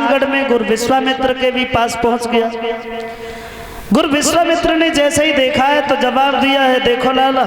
आजमगढ़ में गुरु विश्वामित्र के भी पास पहुंच गया। गुरु विश्वामित्र ने जैसे ही देखा है तो जवाब दिया है, देखो लाला,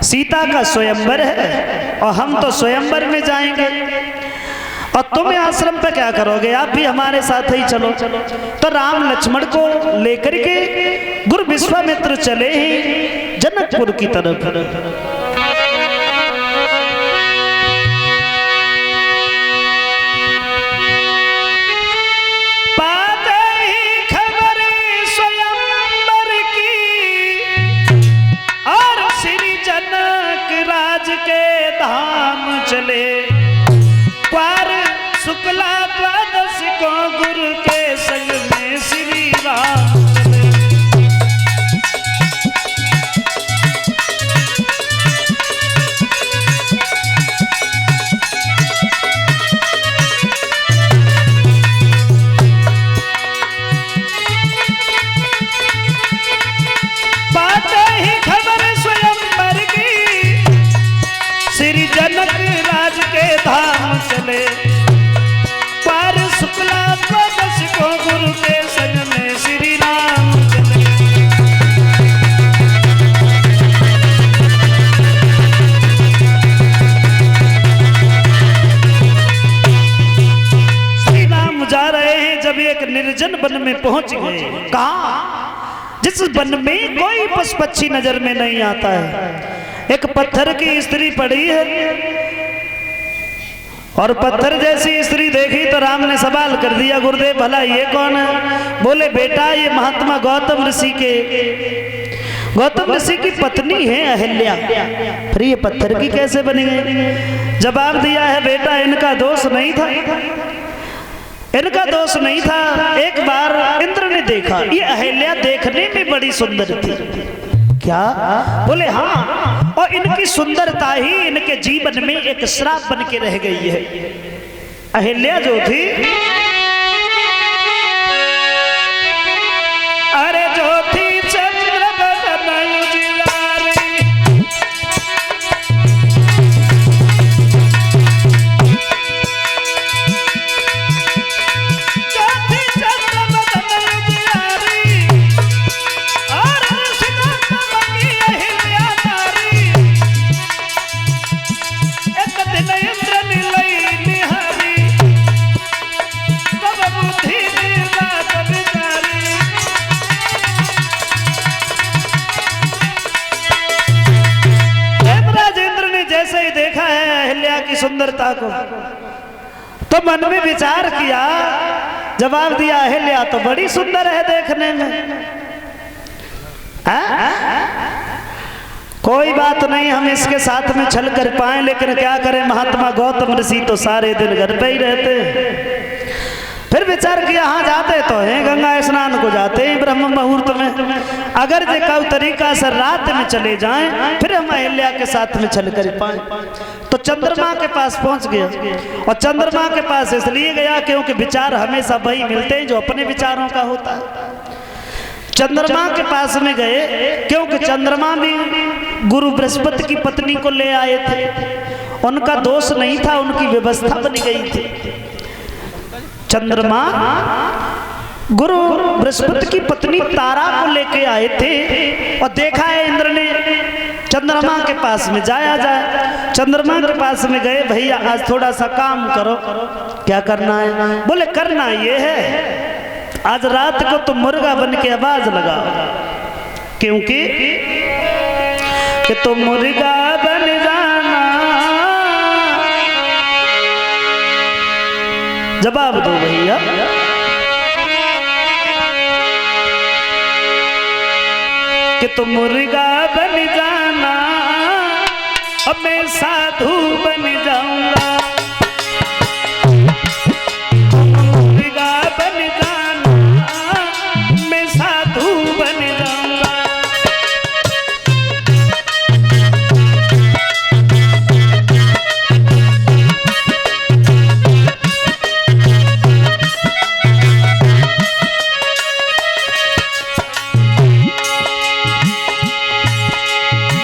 सीता का स्वयंवर है और हम तो स्वयंवर में जाएंगे और तुम आश्रम पे क्या करोगे, आप भी हमारे साथ ही चलो। तो राम लक्ष्मण को लेकर के गुरु विश्वामित्र चले ही जनकपुर की तरफ। चले क्वार शुक्ला द्वादश को गुरु के संग में श्री राम पाते ही खबर स्वयंवर की श्री जनक राज के धाम चले पार शुक्ला द्वादश को गुरु के संग में श्री राम चले। श्री राम जा रहे हैं जब एक निर्जन वन में पहुंच गए। कहा? जिस वन में कोई पशु पक्षी नजर में नहीं आता है। एक पत्थर की स्त्री पड़ी है और पत्थर जैसी स्त्री देखी तो राम ने सवाल कर दिया, गुरुदेव भला ये कौन है? बोले बेटा ये महात्मा गौतम ऋषि की पत्नी है अहिल्या। फिर ये पत्थर की कैसे बनी गई? जवाब दिया है, बेटा इनका दोष नहीं था, इनका दोष नहीं था। एक बार इंद्र ने देखा, ये अहिल्या देखने में बड़ी सुंदर थी। क्या? बोले हाँ, और इनकी सुंदरता ही इनके जीवन में एक श्राप बन के रह गई है। अहिल्या जो थी, अरे जो थी चंद्र बदन उजियारी, जो थी चंद्र बदन उजियारी और सुंदरता को तो मन में विचार किया, जवाब दिया अहिल्या तो बड़ी सुंदर है देखने में। कोई बात नहीं, हम इसके साथ में छल कर पाए, लेकिन क्या करें, महात्मा गौतम ऋषि तो सारे दिन घर पे ही रहते। फिर विचार किया, हाँ जाते तो हैं, गंगा स्नान को जाते हैं ब्रह्म मुहूर्त में, अगर जे कई तरीका से रात में चले जाएं फिर हम अहिल्या के साथ में चल कर पाए। तो चंद्रमा के पास पहुंच गया, और चंद्रमा के पास इसलिए गया क्योंकि विचार हमेशा वही मिलते हैं जो अपने विचारों का होता है। चंद्रमा के पास में गए क्योंकि चंद्रमा भी गुरु बृहस्पति की पत्नी को ले आए थे, उनका दोष नहीं था, उनकी व्यवस्था बन गई थी। चंद्रमा गुरु बृहस्पति की पत्नी तारा को लेके आए थे, और देखा है इंद्र ने चंद्रमा के पास में जाया जाए। चंद्रमा के पास में गए, भैया आज थोड़ा सा काम करो। क्या करना है? बोले करना ये है, आज रात को तुम मुर्गा बन के आवाज लगाओ, क्योंकि कि तुम मुर्गा बन जाना। जवाब दो भैया। कि तुम मुर्गा बन जाना और मैं साधु बन जाऊंगा। मुर्गा बन जाना मैं साधु बन जाऊंगा।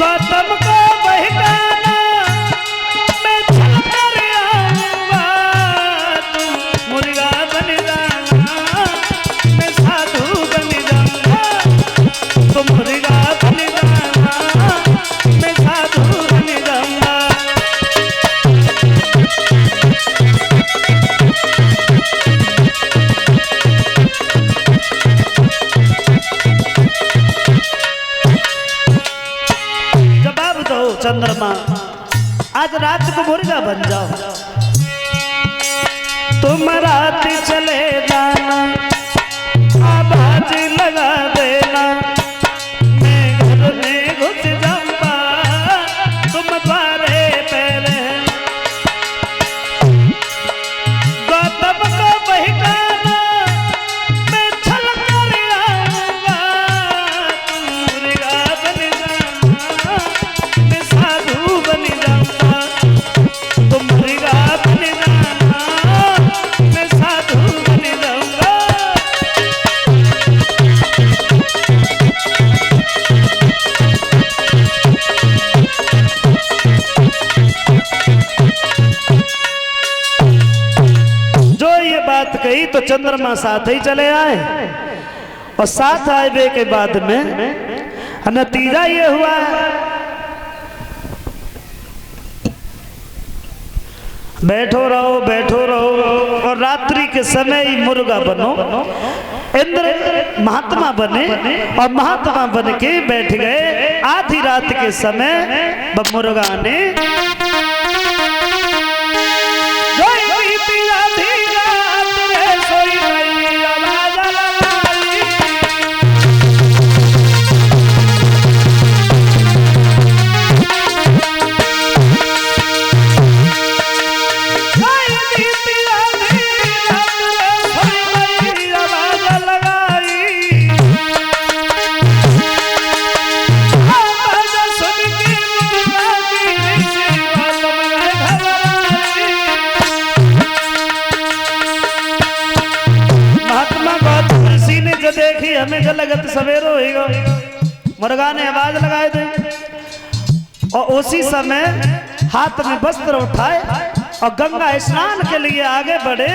गौतम को बहकाना मैं छल कर आज रात को मुर्गा बन जाओ, तुम रात चले जाना, आवाज लगा देना, मैं घर में घुस जाऊंगा, तुम द्वारे पे रहना। गौतम को बहकाना, मैं छल कर आऊंगा, तुम मुर्गा बन जाना, मैं साधु बन जाऊंगा, तुम मुर्गा बन जाना, मैं साधु बन जाऊंगा। जो ये बात कही तो चंद्रमा साथ ही चले आए, और साथ आए के बाद में नतीजा ये हुआ बैठो रहो और रात्रि के समय ही मुर्गा बनो। इंद्र महात्मा बने और महात्मा बन के बैठ गए। आधी रात के समय मुर्गा ने देखी हमें जो लगत सवेरो होगा, मुर्गा ने आवाज लगाए थे और उसी समय हाथ में वस्त्र उठाए और गंगा स्नान के लिए आगे बढ़े।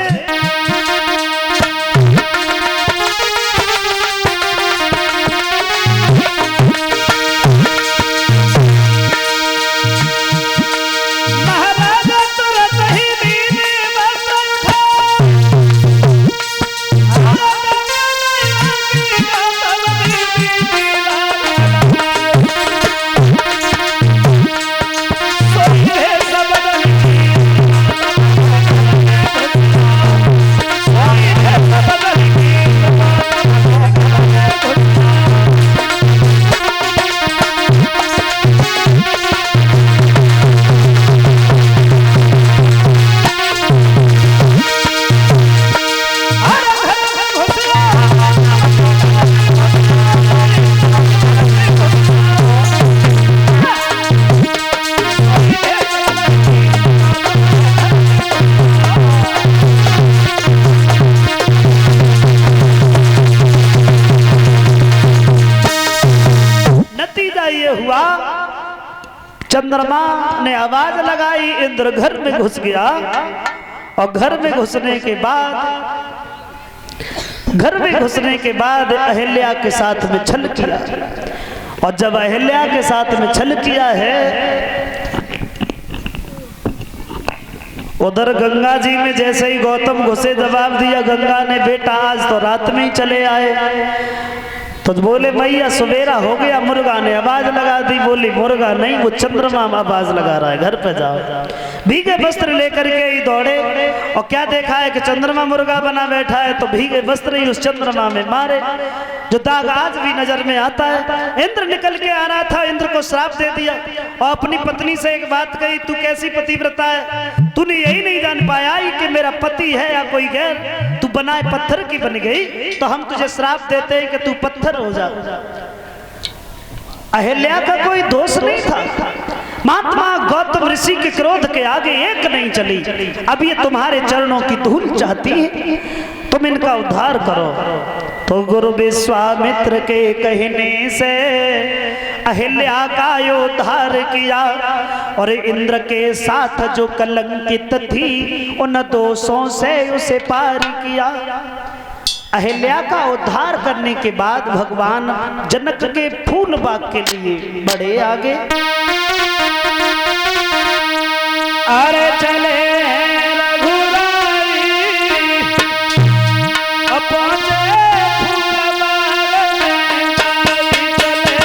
चंद्रमा ने आवाज लगाई, इंद्र घर में घुस गया और घर में घुसने के बाद अहिल्या के साथ में छल किया। और जब अहिल्या के साथ में छल किया है, उधर गंगा जी में जैसे ही गौतम घुसे जवाब दिया गंगा ने, बेटा आज तो रात में ही चले आए। तो बोले मैया सवेरा हो गया। मुर्गा ने आवाज लगा दी, बोली मुर्गा नहीं वो चंद्रमा आवाज लगा रहा है, घर पे जाओ। भीगे वस्त्र लेकर के ही दौड़े और क्या देखा है कि चंद्रमा मुर्गा बना बैठा है, तो भीगे वस्त्र ही उस चंद्रमा में मारे, जो दाग आज भी नजर में आता है। इंद्र निकल के आ रहा था, इंद्र को श्राप दे दिया और अपनी पत्नी से एक बात कही, तू कैसी पतिव्रता है, तूने यही नहीं जान पाया कि मेरा पति है या कोई गैर, तू बनाए पत्थर की बन गई, तो हम तुझे श्राप देते हैं कि तू पत्थर हो जा। अहिल्या का कोई दोष नहीं था, महात्मा गौतम ऋषि के क्रोध के आगे एक नहीं चली। अब ये तुम्हारे चरणों की धूल चाहती है, तुम इनका उद्धार करो। तो गुरु विश्वामित्र के कहने से अहिल्या का उद्धार किया और इंद्र के साथ जो कलंकित थी उन दोषों से उसे पार किया। अहिल्या का उद्धार करने के बाद भगवान जनक के फूल बाग के लिए बढ़े आगे। अरे चले रघुराई पहुंचे फूल बाग में चले।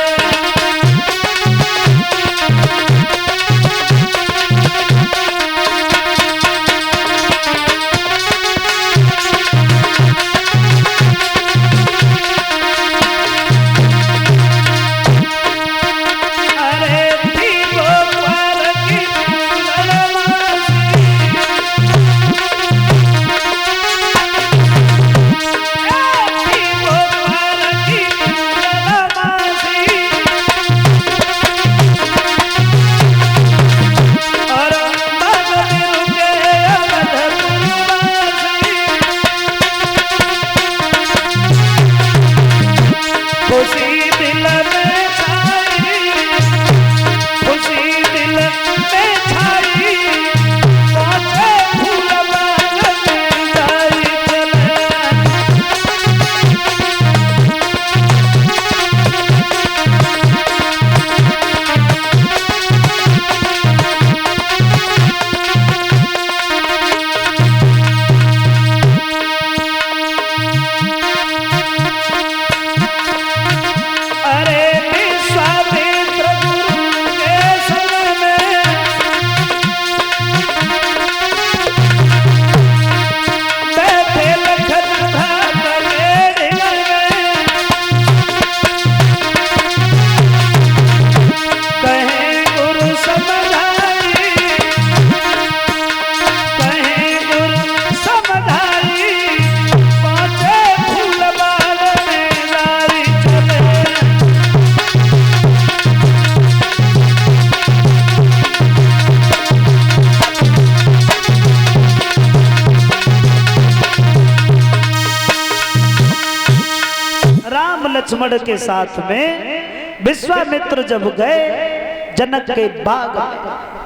लक्ष्मण के साथ में विश्वामित्र जब गए जनक के बाग में,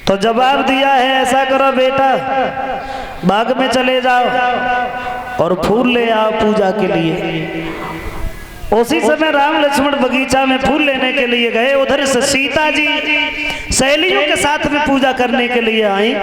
तो जवाब दिया है ऐसा करो बेटा, बाग में चले जाओ और फूल ले आओ पूजा के लिए। उसी समय राम लक्ष्मण बगीचा में फूल लेने के लिए गए। उधर से सीता जी सहेलियों के साथ में पूजा करने के लिए आई।